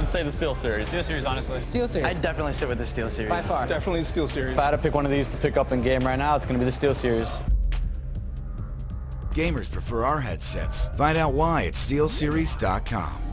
say the Steel Series. Steel Series, honestly. Steel Series. I'd definitely sit with the Steel Series. By far. Definitely the Steel Series. If I had to pick one of these to pick up in game right now, it's going to be the Steel Series. Gamers prefer our headsets. Find out why at SteelSeries.com.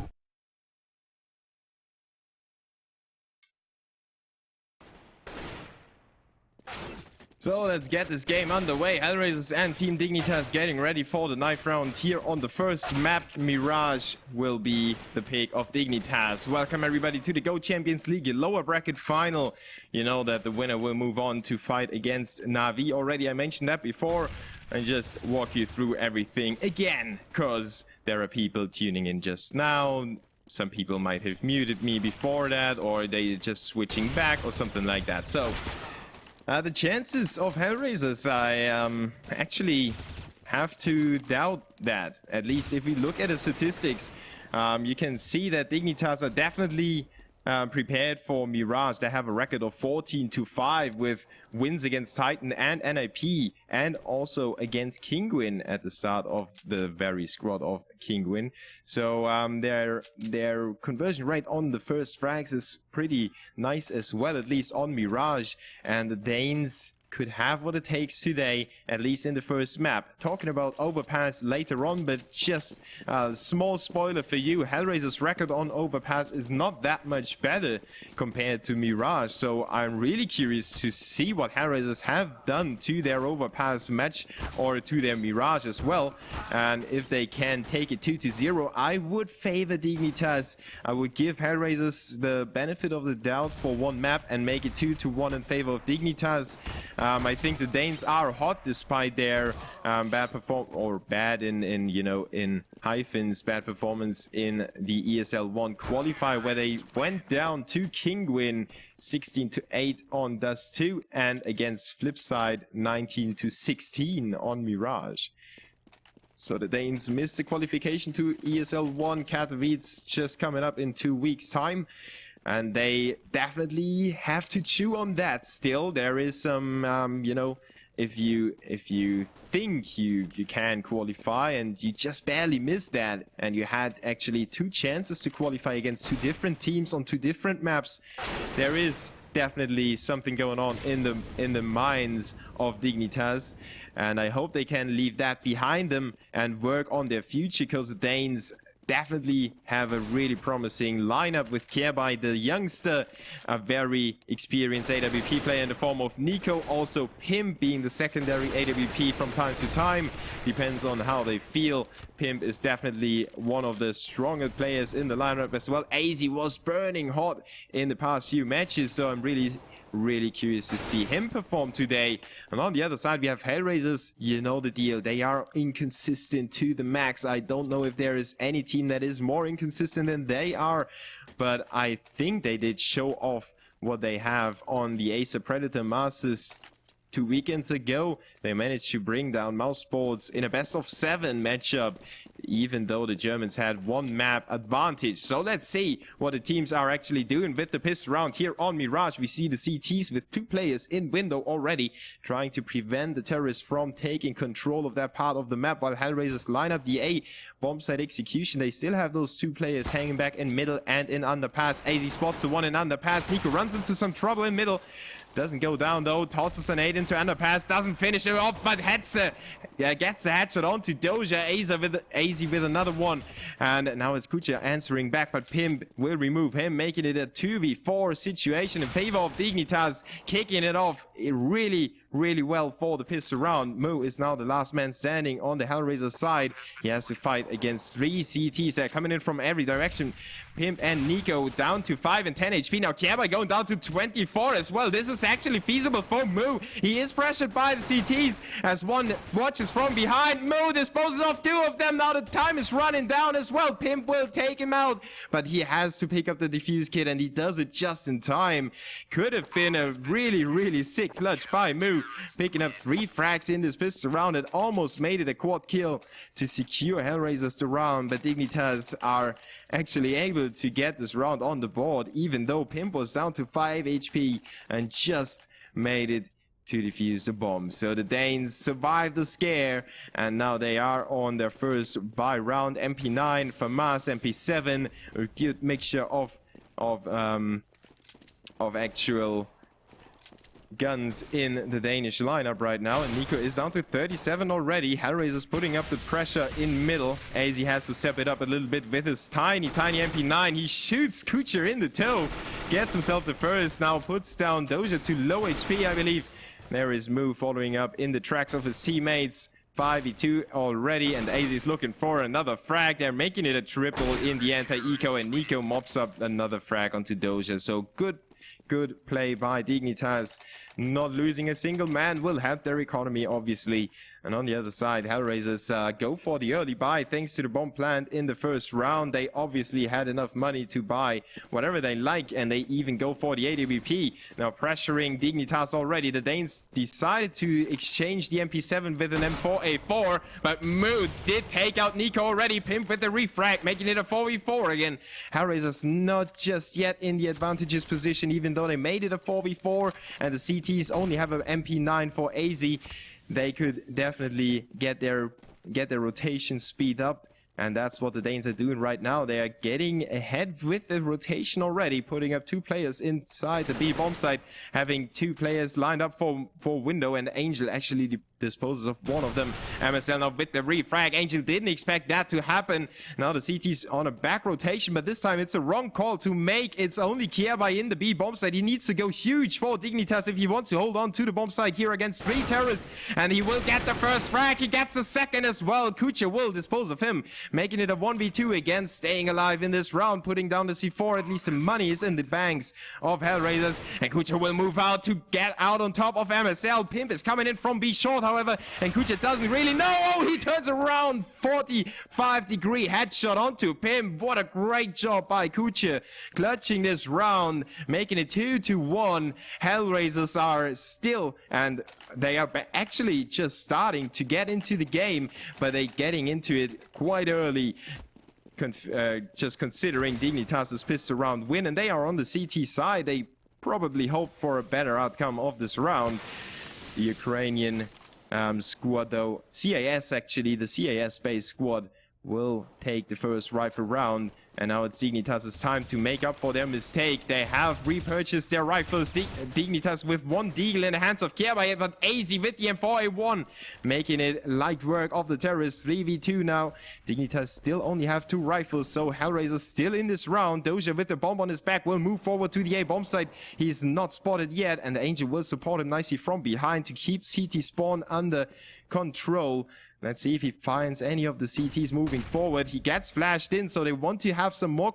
So let's get this game underway. HellRaisers and Team Dignitas getting ready for the 9th round here on the first map. Mirage will be the pick of Dignitas. Welcome everybody to the Go Champions League lower bracket final. You know that the winner will move on to fight against Na'Vi already. I mentioned that before. I just walk you through everything again, because there are people tuning in just now. Some people might have muted me before that, or they just switching back or something like that. So the chances of HellRaisers, I actually have to doubt that. At least if we look at the statistics, you can see that Dignitas are definitely prepared for Mirage. They have a record of 14-5 with wins against Titan and NIP, and also against Kinguin at the start of the very squad of Kinguin. So their conversion rate on the first frags is pretty nice as well, at least on Mirage. And the Danes could have what it takes today, at least in the first map. Talking about Overpass later on, but just a small spoiler for you, HellRaisers' record on Overpass is not that much better compared to Mirage, so I'm really curious to see what HellRaisers have done to their Overpass match, or to their Mirage as well, and if they can take it 2-0, I would favor Dignitas. I would give HellRaisers the benefit of the doubt for one map and make it 2-1 in favor of Dignitas. I think the Danes are hot despite their bad performance in the ESL 1 qualifier, where they went down to Kinguin 16-8 on Dust 2, and against Flipside 19-16 on Mirage. So the Danes missed the qualification to ESL 1 Katowice, just coming up in 2 weeks' time. And they definitely have to chew on that. Still, there is some, you know, if you think you can qualify and you just barely miss that, and you had actually 2 chances to qualify against 2 different teams on 2 different maps, there is definitely something going on in the minds of Dignitas, and I hope they can leave that behind them and work on their future, because the Danes definitely have a really promising lineup with Kjærby, the youngster, a very experienced AWP player in the form of Nico, also Pimp being the secondary AWP from time to time, depends on how they feel. Pimp is definitely one of the stronger players in the lineup as well. AZ was burning hot in the past few matches, so I'm really curious to see him perform today. And on the other side, we have HellRaisers. You know the deal. They are inconsistent to the max. I don't know if there is any team that is more inconsistent than they are, but I think they did show off what they have on the Acer Predator Masters 2 weekends ago. They managed to bring down Mousesports in a best-of-7 matchup, even though the Germans had 1 map advantage. So let's see what the teams are actually doing with the pistol round here on Mirage. We see the CTs with 2 players in window already, trying to prevent the terrorists from taking control of that part of the map, while HellRaisers line up the A bomb site execution. They still have those 2 players hanging back in middle and in underpass. AZ spots the one in underpass. Nico runs into some trouble in middle. Doesn't go down though, tosses an 8 into underpass, doesn't finish it off, but gets the headshot onto Doja. AZ with another one, and now it's Kucha answering back, but Pimp will remove him, making it a 2v4 situation in favor of Dignitas, kicking it off really well for the pistol round. Mo is now the last man standing on the HellRaiser side. He has to fight against 3 CTs that are coming in from every direction. Pimp and Nico down to 5 and 10 HP. Now Kjærby going down to 24 as well. This is actually feasible for Mo. He is pressured by the CTs as one watches from behind. Mo disposes of 2 of them. Now the time is running down as well. Pimp will take him out, but he has to pick up the defuse kit, and he does it just in time. Could have been a really sick clutch by Mo, picking up 3 frags in this pistol round and almost made it a quad kill to secure HellRaisers the round, but Dignitas are actually able to get this round on the board, even though Pimp was down to 5 HP and just made it to defuse the bomb. So the Danes survived the scare, and now they are on their first buy round. MP9, FAMAS, MP7, a good mixture of of actual guns in the Danish lineup right now, and Nico is down to 37 already. HellRaisers putting up the pressure in middle. AZ has to step it up a little bit with his tiny MP9. He shoots Kucher in the toe, gets himself the first, now puts down Doja to low HP, I believe. There is Moo following up in the tracks of his teammates. 5v2 already, and AZ is looking for another frag. They're making it a triple in the anti-eco, and Nico mops up another frag onto Doja. So good play by Dignitas. Not losing a single man will help their economy, obviously. And on the other side, HellRaisers go for the early buy thanks to the bomb plant in the first round. They obviously had enough money to buy whatever they like, and they even go for the AWP. Now pressuring Dignitas already. The Danes decided to exchange the MP7 with an M4A4, but Mood did take out Nico already. Pimp with the refrag, making it a 4v4 again. HellRaisers not just yet in the advantageous position, even though they made it a 4v4, and the CTs only have an MP9 for AZ. They could definitely get their rotation speed up, and that's what the Danes are doing right now. They are getting ahead with the rotation already, putting up 2 players inside the B bomb site, having 2 players lined up for window, and Angel actually disposes of one of them. MSL now with the refrag. Angel didn't expect that to happen. Now the CT's on a back rotation, but this time it's a wrong call to make. It's only Kierby in the B bomb site. He needs to go huge for Dignitas if he wants to hold on to the bomb site here against 3 terrorists, and he will get the first frag. He gets the second as well. Kucher will dispose of him, making it a 1v2 again, staying alive in this round, putting down the C4. At least some money is in the banks of HellRaisers, and Kucher will move out to get out on top of MSL. Pimp is coming in from B short, however, and Kucher doesn't really know. Oh, he turns around, 45-degree headshot onto Pimp. What a great job by Kucher, clutching this round, making it 2-1. HellRaisers are still, and they are actually just starting to get into the game, but they're getting into it quite early. Just considering Dignitas' pistol round win, and they are on the CT side. They probably hope for a better outcome of this round. The Ukrainian squad, though, CAS actually, the CAS-based squad will take the first rifle round, and now it's Dignitas' time to make up for their mistake. They have repurchased their rifles. Dignitas with 1 deagle in the hands of Kierby, but AZ with the M4A1, making it light work of the terrorists. 3v2 now. Dignitas still only have 2 rifles, so HellRaisers still in this round. Doja with the bomb on his back will move forward to the A bomb site. He's not spotted yet, and the Angel will support him nicely from behind to keep CT spawn under control. Let's see if he finds any of the CTs moving forward. He gets flashed in, so they want to have some more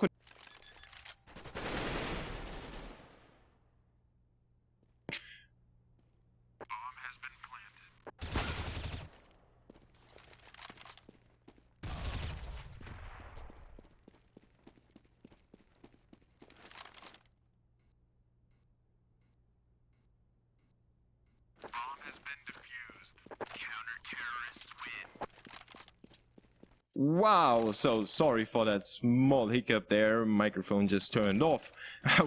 Wow, so sorry for that small hiccup there. Microphone just turned off.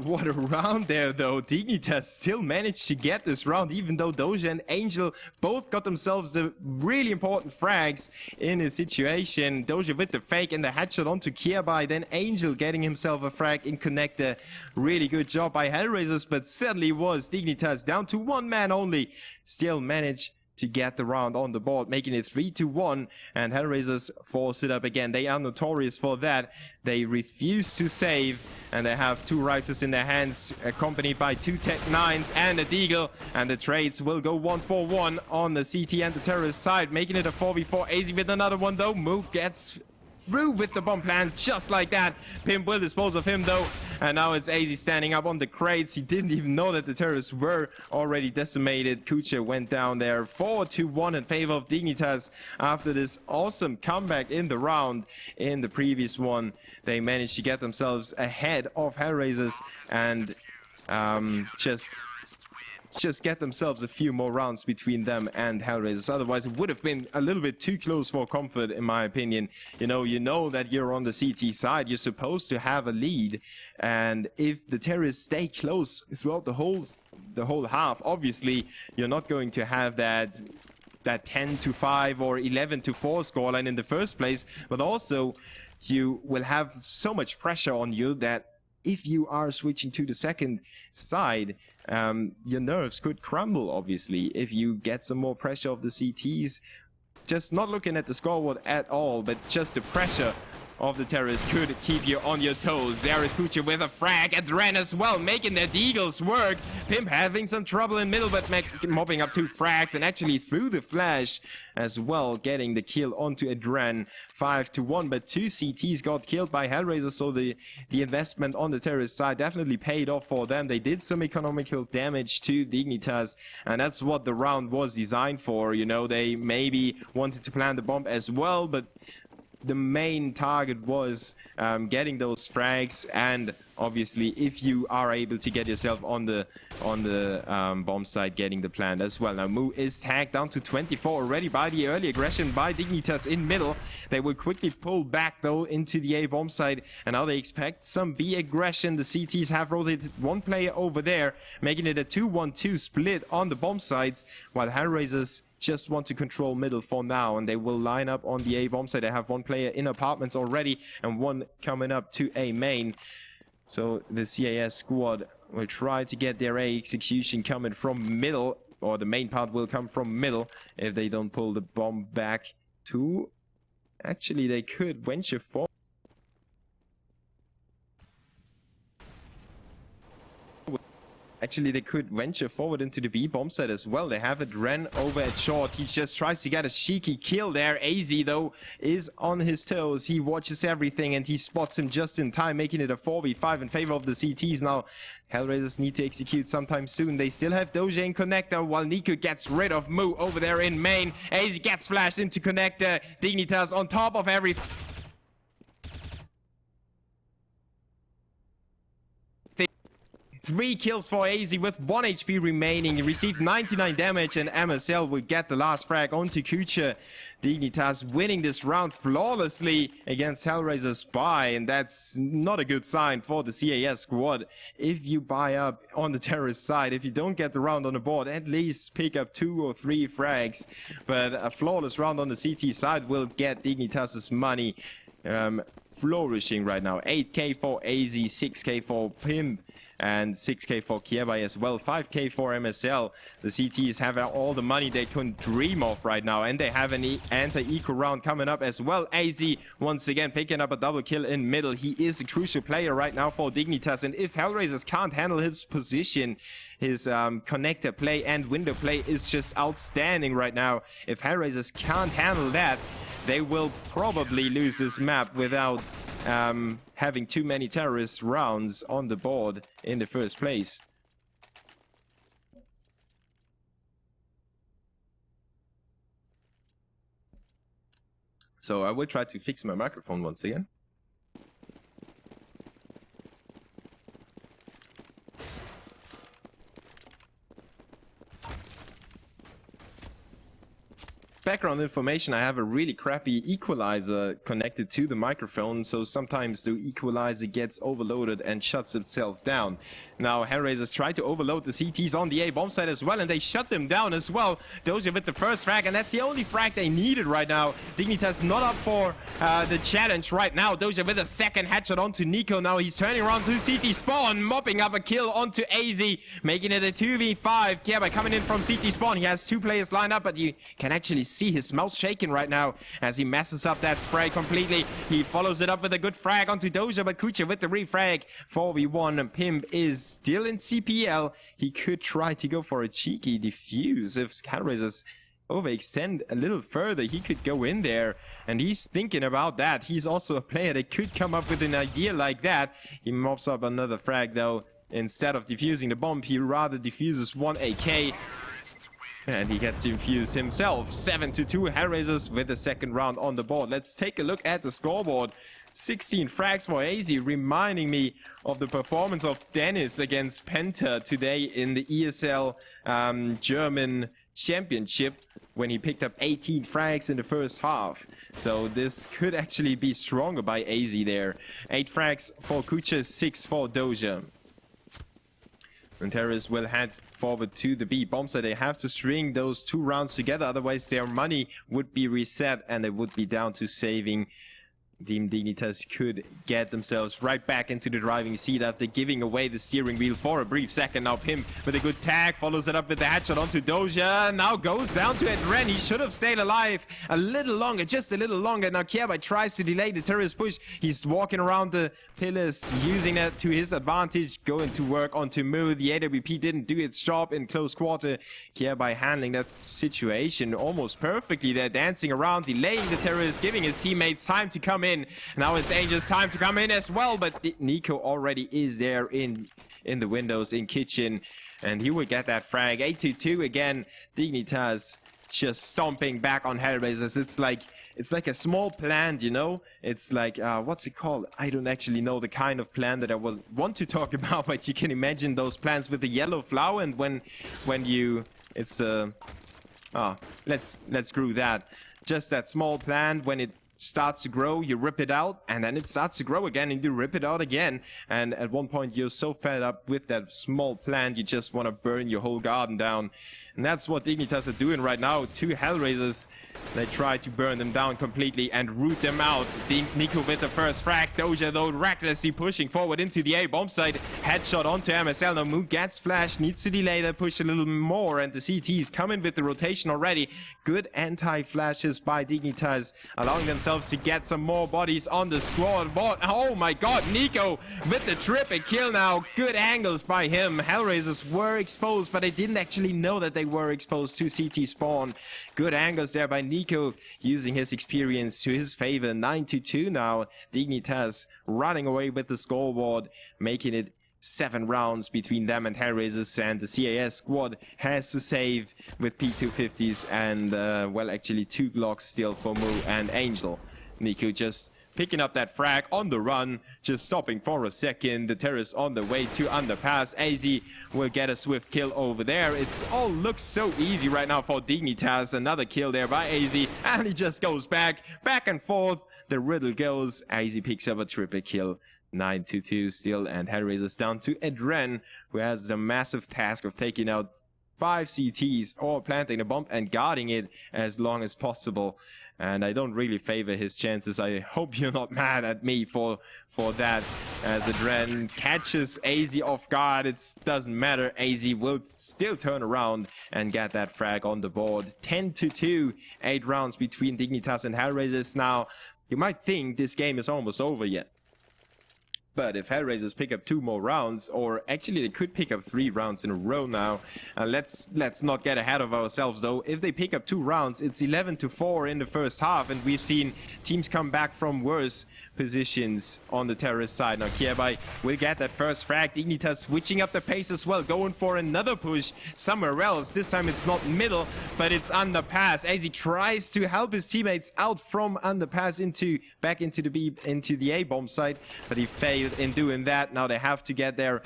What a round there, though. Dignitas still managed to get this round, even though Doja and Angel both got themselves the really important frags in a situation. Doja with the fake and the headshot onto Kierby, then Angel getting himself a frag in connector. Really good job by HellRaisers, but sadly was Dignitas down to 1 man only. Still managed to get the round on the board, making it 3-1, and HellRaisers force it up again. They are notorious for that. They refuse to save, and they have 2 rifles in their hands, accompanied by 2 Tech 9s and a Deagle, and the trades will go 1-for-1 on the CT and the terrorist side, making it a 4v4. AZ with another one, though. Mook gets through with the bomb plant just like that. Pimp will dispose of him, though, and now it's AZ standing up on the crates. He didn't even know that the terrorists were already decimated. Kucher went down there 4-1 in favor of Dignitas after this awesome comeback in the round. In the previous one, they managed to get themselves ahead of HellRaisers and just get themselves a few more rounds between them and HellRaisers. Otherwise, it would have been a little bit too close for comfort, in my opinion. You know that you're on the CT side. You're supposed to have a lead, and if the terrorists stay close throughout the whole half, obviously you're not going to have that 10-5 or 11-4 scoreline in the first place. But also, you will have so much pressure on you that if you are switching to the second side, your nerves could crumble, obviously, if you get some more pressure of the CTs. Just not looking at the scoreboard at all, but just the pressure of the terrorists could keep you on your toes. There is Kucha with a frag, and Ren as well, making their deagles work. Pimp having some trouble in middle, but mopping up 2 frags, and actually through the flash as well, getting the kill onto Adren. 5-1, but 2 CTs got killed by HellRaisers, so the investment on the terrorist side definitely paid off for them. They did some economical damage to Dignitas, and that's what the round was designed for. You know, they maybe wanted to plant the bomb as well, but the main target was getting those frags, and obviously if you are able to get yourself on the bomb site, getting the plant as well. Now Mu is tagged down to 24 already by the early aggression by Dignitas in middle. They will quickly pull back though into the A bomb site, and now they expect some B aggression. The CTs have rotated 1 player over there, making it a 2-1-2 split on the bomb sites, while HellRaisers just want to control middle for now, and they will line up on the A bomb site. They have 1 player in apartments already and 1 coming up to A main. So the CAS squad will try to get their A execution coming from middle, or the main part will come from middle if they don't pull the bomb back to... Actually, they could venture forward. Actually, they could venture forward into the B bomb site as well. They have it Ren over at short. He just tries to get a cheeky kill there. AZ, though, is on his toes. He watches everything and he spots him just in time, making it a 4v5 in favor of the CTs. Now, HellRaisers need to execute sometime soon. They still have Doja in connector, while Nico gets rid of Mu over there in main. AZ gets flashed into connector. Dignitas on top of everything. 3 kills for AZ with 1 HP remaining. He received 99 damage, and MSL will get the last frag onto Kucha. Dignitas winning this round flawlessly against HellRaisers Spy, and that's not a good sign for the CAS squad. If you buy up on the terrorist side, if you don't get the round on the board, at least pick up 2 or 3 frags. But a flawless round on the CT side will get Dignitas' money flourishing right now. 8k for AZ, 6k for Pimp, and 6k for Kiebai as well, 5k for MSL. The CTs have all the money they can dream of right now, and they have an anti-eco round coming up as well. AZ once again picking up a double kill in middle. He is a crucial player right now for Dignitas, and if HellRaisers can't handle his position, his connector play and window play is just outstanding right now. If HellRaisers can't handle that, they will probably lose this map without having too many terrorist rounds on the board in the first place. So I will try to fix my microphone once again. Background information: I have a really crappy equalizer connected to the microphone, so sometimes the equalizer gets overloaded and shuts itself down. Now HellRaisers try to overload the CTs on the A bomb site as well, and they shut them down as well. Doja with the first frag, and that's the only frag they needed right now. Dignitas not up for the challenge right now. Doja with a second headshot onto Nico. Now he's turning around to CT spawn, mopping up a kill onto AZ, making it a 2v5. Kiebai coming in from CT spawn. He has 2 players lined up, but you can actually see his mouth shaking right now as he messes up that spray completely. He follows it up with a good frag onto Doja, but Kucha with the refrag. 4v1. Pimp is still in CPL. He could try to go for a cheeky defuse. If HellRaisers overextend a little further, he could go in there, and he's thinking about that. He's also a player that could come up with an idea like that. He mops up another frag though. Instead of defusing the bomb, he rather defuses 1 AK. And he gets infused himself. 7-2, HellRaisers with the second round on the board. Let's take a look at the scoreboard. 16 frags for AZ, reminding me of the performance of Dennis against Penta today in the ESL German Championship, when he picked up 18 frags in the first half. So this could actually be stronger by AZ there. 8 frags for Kucha, 6 for Doja. And terrorists will head forward to the B bomb, so they have to string those 2 rounds together, otherwise their money would be reset and they would be down to saving Team Dignitas could get themselves right back into the driving seat after giving away the steering wheel for a brief second. Now Pimp with a good tag, follows it up with the headshot onto Doja. Now goes down to Edren. He should have stayed alive a little longer, just a little longer. Now Kierby tries to delay the terrorist push. He's walking around the pillars, using that to his advantage, going to work onto Mu. The AWP didn't do its job in close quarter. Kierby handling that situation almost perfectly. They're dancing around, delaying the terrorist, giving his teammates time to come in. Now it's Angel's time to come in as well, but Nico already is there in the windows in kitchen, and he will get that frag. 8-2 again. Dignitas just stomping back on HellRaisers. It's like a small plant, you know? It's like, what's it called? I don't actually know the kind of plant that I will want to talk about, but you can imagine those plants with the yellow flower, and when you, it's let's screw that. Just that small plant, when it starts to grow, you rip it out, and then it starts to grow again, and you rip it out again. And at one point, you're so fed up with that small plant, you just want to burn your whole garden down. And that's what Dignitas are doing right now. 2 HellRaisers, they try to burn them down completely and root them out. Nico with the first frag. Doja, though, recklessly pushing forward into the A bomb site. Headshot onto MSL. Now Moon gets flash, needs to delay that push a little more, and the CTs coming with the rotation already. Good anti-flashes by Dignitas, allowing themselves to get some more bodies on the squad. But, oh my god, Nico with the triple kill now. Good angles by him. HellRaisers were exposed, but they didn't actually know that they were exposed to CT spawn. Good angles there by Nico, using his experience to his favor. 9-2 now. Dignitas running away with the scoreboard, making it 7 rounds between them and HellRaisers, and the CAS squad has to save with P250s and, well, actually 2 Glocks still for Mu and Angel. Nico just picking up that frag on the run, just stopping for a second. The terrorists on the way to underpass. AZ will get a swift kill over there. It all looks so easy right now for Dignitas. Another kill there by AZ, and he just goes back and forth. The riddle goes. AZ picks up a triple kill. 9-2 still, and HellRaisers down to Edren, who has the massive task of taking out 5 CTs or planting a bomb and guarding it as long as possible. And I don't really favor his chances. I hope you're not mad at me for that, as Edren catches AZ off guard. It doesn't matter. AZ will still turn around and get that frag on the board. 10-2, 8 rounds between Dignitas and HellRaisers. Now, you might think this game is almost over yet. But if HellRaisers pick up 2 more rounds, or actually they could pick up 3 rounds in a row now. Let's not get ahead of ourselves though. If they pick up 2 rounds, it's 11-4 in the first half, and we've seen teams come back from worse positions on the terrorist side. Now Kierby will get that first frag. Dignitas switching up the pace as well, going for another push somewhere else. This time it's not middle, but it's underpass. As he tries to help his teammates out from underpass back into the A bomb site, but he failed in doing that. Now they have to get there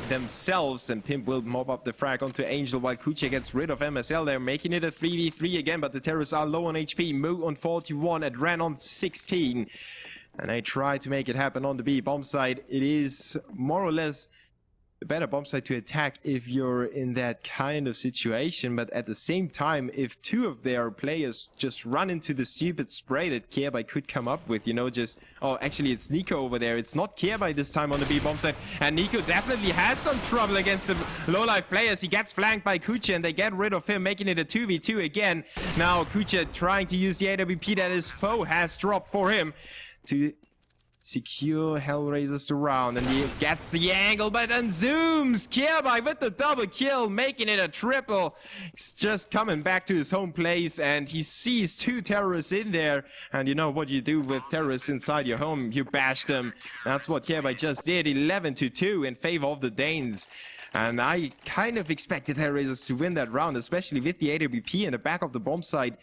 themselves, and Pimp will mob up the frag onto Angel while Kuche gets rid of MSL. They're making it a 3v3 again, but the terrorists are low on HP. Mu on 41, Edren on 16. And I try to make it happen on the B bomb site. It is more or less the better bomb site to attack if you're in that kind of situation. But at the same time, if 2 of their players just run into the stupid spray that Kierby could come up with, you know, just... Oh, actually, it's Nico over there. It's not Kierby this time on the B bomb site. And Nico definitely has some trouble against the low-life players. He gets flanked by Kuche, and they get rid of him, making it a 2v2 again. Now, Kuche trying to use the AWP that his foe has dropped for him to secure HellRaisers to round, and he gets the angle, but then zooms. Kierby with the double kill, making it a triple. He's just coming back to his home place, and he sees 2 terrorists in there. And you know what you do with terrorists inside your home? You bash them. That's what Kierby just did. 11-2 in favor of the Danes. And I kind of expected HellRaisers to win that round, especially with the AWP in the back of the bomb site.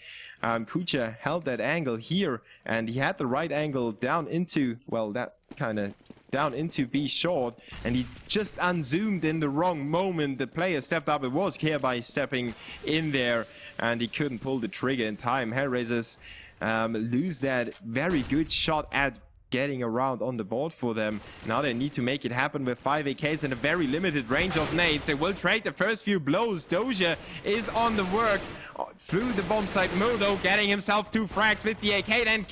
Kucha held that angle here, and he had the right angle down into, well, that kind of down into B short, and he just unzoomed in the wrong moment. The player stepped up. It was Kierby stepping in there, and he couldn't pull the trigger in time. HellRaisers lose that very good shot at getting around on the board for them. Now they need to make it happen with 5 AKs and a very limited range of nades. They will trade the first few blows. Doja is on the work through the bomb site. Modo getting himself 2 frags with the AK, then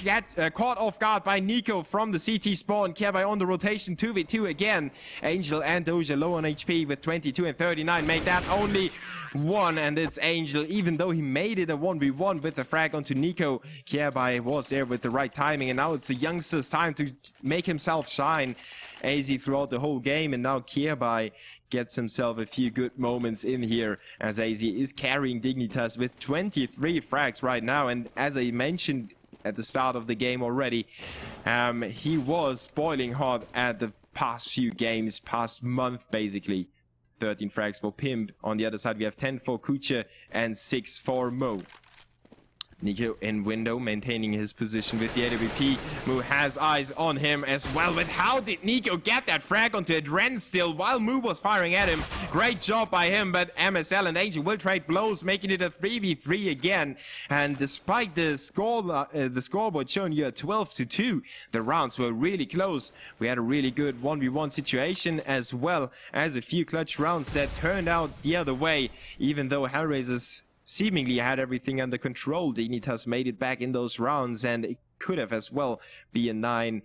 caught off guard by Nico from the CT spawn. Kjaerbye on the rotation, 2v2 again. Angel and Doja low on HP with 22 and 39. Make that only 1, and it's Angel. Even though he made it a 1v1 with the frag onto Nico, Kjaerbye was there with the right timing, and now it's the youngster's time to make himself shine. AZ throughout the whole game, and now Kjaerbye gets himself a few good moments in here as AZ is carrying Dignitas with 23 frags right now. And as I mentioned at the start of the game already, he was boiling hot at the past few games, past month basically. 13 frags for Pimp. On the other side we have 10 for Kucha and 6 for Mo. Nico in window, maintaining his position with the AWP. Mu has eyes on him as well. But how did Nico get that frag onto Adren still while Mu was firing at him? Great job by him, but MSL and Angel will trade blows, making it a 3v3 again. And despite the scoreboard showing you a 12-2, the rounds were really close. We had a really good 1v1 situation as well as a few clutch rounds that turned out the other way. Even though HellRaisers seemingly had everything under control, Dignitas made it back in those rounds, and it could have as well be a 9-5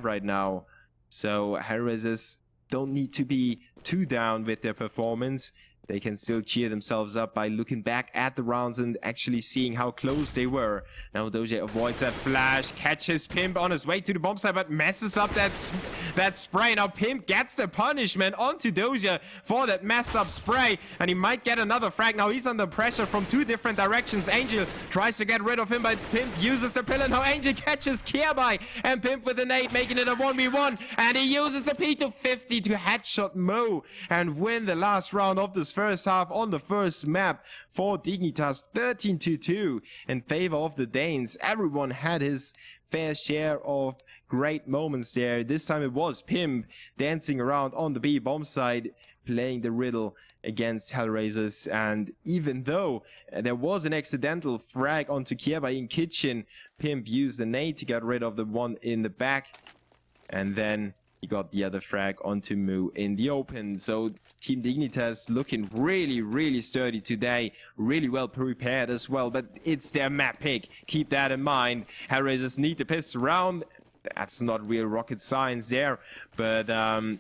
right now. So HellRaisers don't need to be too down with their performance. They can still cheer themselves up by looking back at the rounds and actually seeing how close they were. Now Doja avoids that flash, catches Pimp on his way to the bomb site, but messes up that spray. Now Pimp gets the punishment onto Doja for that messed up spray, and he might get another frag. Now he's under pressure from 2 different directions. Angel tries to get rid of him, but Pimp uses the pillar. Now Angel catches Kjaerbye, and Pimp with a nade, making it a 1v1, and he uses the P250 to headshot Mo and win the last round of this first half on the first map for Dignitas. 13-2 in favor of the Danes. Everyone had his fair share of great moments there. This time it was Pimp dancing around on the B bomb side, playing the riddle against HellRaisers. And even though there was an accidental frag onto Kjaerbye in kitchen, Pimp used the nade to get rid of the one in the back, and then he got the other frag onto Mu in the open. So Team Dignitas looking really sturdy today. Really well prepared as well. But it's their map pick. Keep that in mind. HellRaisers need the pistol round. That's not real rocket science there. But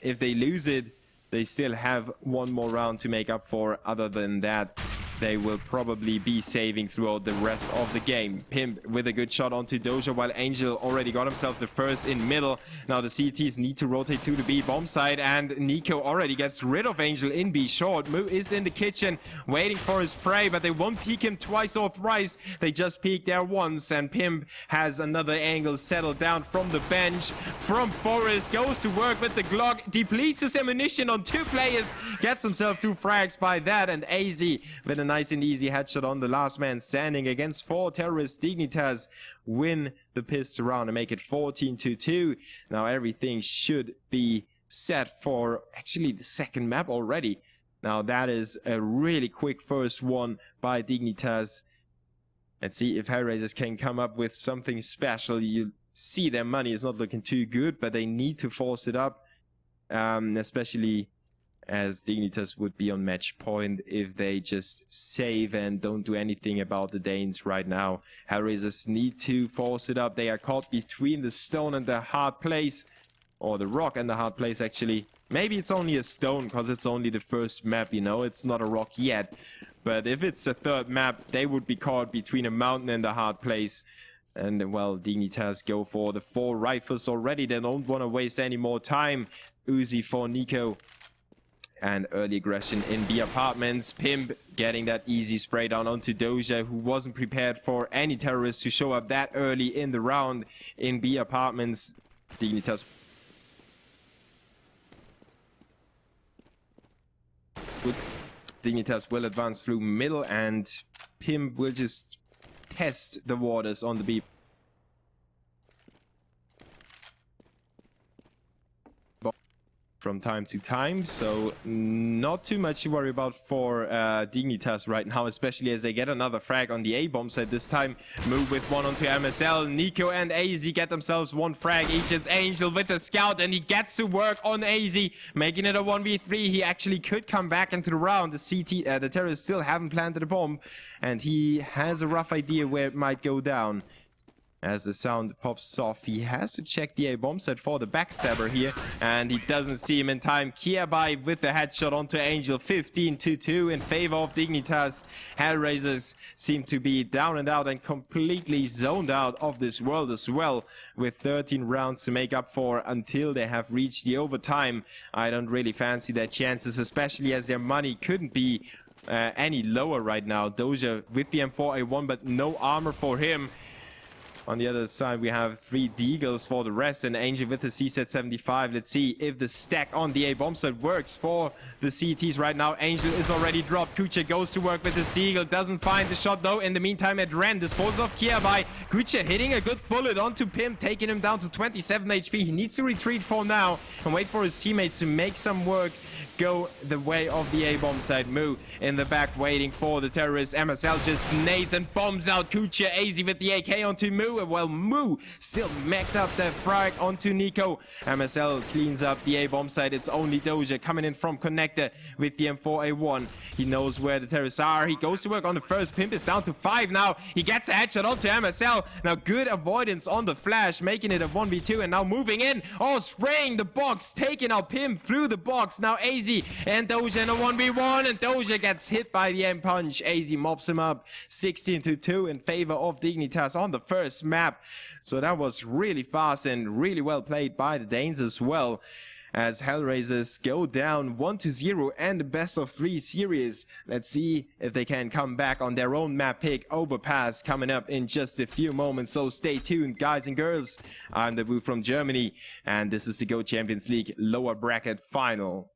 if they lose it, they still have one more round to make up for. Other than that, they will probably be saving throughout the rest of the game. Pimp with a good shot onto Doja, while Angel already got himself the first in middle. Now the CTs need to rotate to the B bomb side, and Nico already gets rid of Angel in B short. Mu is in the kitchen waiting for his prey, but they won't peek him twice or thrice. They just peek there once, and Pimp has another angle settled down from the bench. From Forest, goes to work with the Glock, depletes his ammunition on 2 players, gets himself 2 frags by that, and AZ with a nice and easy headshot on the last man standing against 4 terrorists. Dignitas win the pistol round and make it 14-2. Now everything should be set for actually the second map already. Now that is a really quick first one by Dignitas. Let's see if HellRaisers can come up with something special. You see their money is not looking too good, but they need to force it up, especially as Dignitas would be on match point if they just save and don't do anything about the Danes right now. HellRaisers need to force it up. They are caught between the stone and the hard place, or the rock and the hard place actually. Maybe it's only a stone because it's only the first map, you know, it's not a rock yet. But if it's a third map, they would be caught between a mountain and the hard place. And well, Dignitas go for the 4 rifles already. They don't want to waste any more time. Uzi for Nico. And early aggression in B apartments. Pimp getting that easy spray down onto Doja, who wasn't prepared for any terrorists to show up that early in the round in B apartments. Dignitas will advance through middle, and Pimp will just test the waters on the B. from time to time, so not too much to worry about for Dignitas right now, especially as they get another frag on the A-bomb side. This time move with one onto MSL. Nico and AZ get themselves one frag each. It's Angel with the scout, and he gets to work on AZ, making it a 1v3. He actually could come back into the round. The terrorists still haven't planted a bomb, and he has a rough idea where it might go down. As the sound pops off, he has to check the A-bomb set for the backstabber here, and he doesn't see him in time. Kiabai with the headshot onto Angel, 15-2 in favor of Dignitas. HellRaisers seem to be down and out and completely zoned out of this world as well, with 13 rounds to make up for until they have reached the overtime. I don't really fancy their chances, especially as their money couldn't be any lower right now. Doja with the M4A1, but no armor for him. On the other side, we have 3 Deagles for the rest, and Angel with the CZ75. Let's see if the stack on the A-bomb set works for the CTs right now. Angel is already dropped. Kucha goes to work with his Deagle, doesn't find the shot though. In the meantime, it ran, disposes of Kiabai. Kucha hitting a good bullet onto Pim, taking him down to 27 HP. He needs to retreat for now and wait for his teammates to make some work go the way of the A-bomb side. Moo in the back waiting for the terrorists. MSL just nades and bombs out Kucha. AZ with the AK onto Moo. Well, Moo still mech'd up that frag onto Nico. MSL cleans up the A-bomb side. It's only Doja coming in from connector with the M4A1. He knows where the terrorists are. He goes to work on the first. Pimp is down to 5 now. He gets a headshot onto MSL. Now good avoidance on the flash, making it a 1v2, and now moving in. Oh, spraying the box, taking out Pim through the box. Now AZ and Doja in a 1v1, and Doja gets hit by the M-punch. AZ mops him up 16-2 in favor of Dignitas on the first map. So that was really fast and really well played by the Danes as well, as HellRaisers go down 1-0 and the best of 3 series. Let's see if they can come back on their own map pick. Overpass coming up in just a few moments, so stay tuned, guys and girls. I'm the Boo from Germany, and this is the Go Champions League lower bracket final.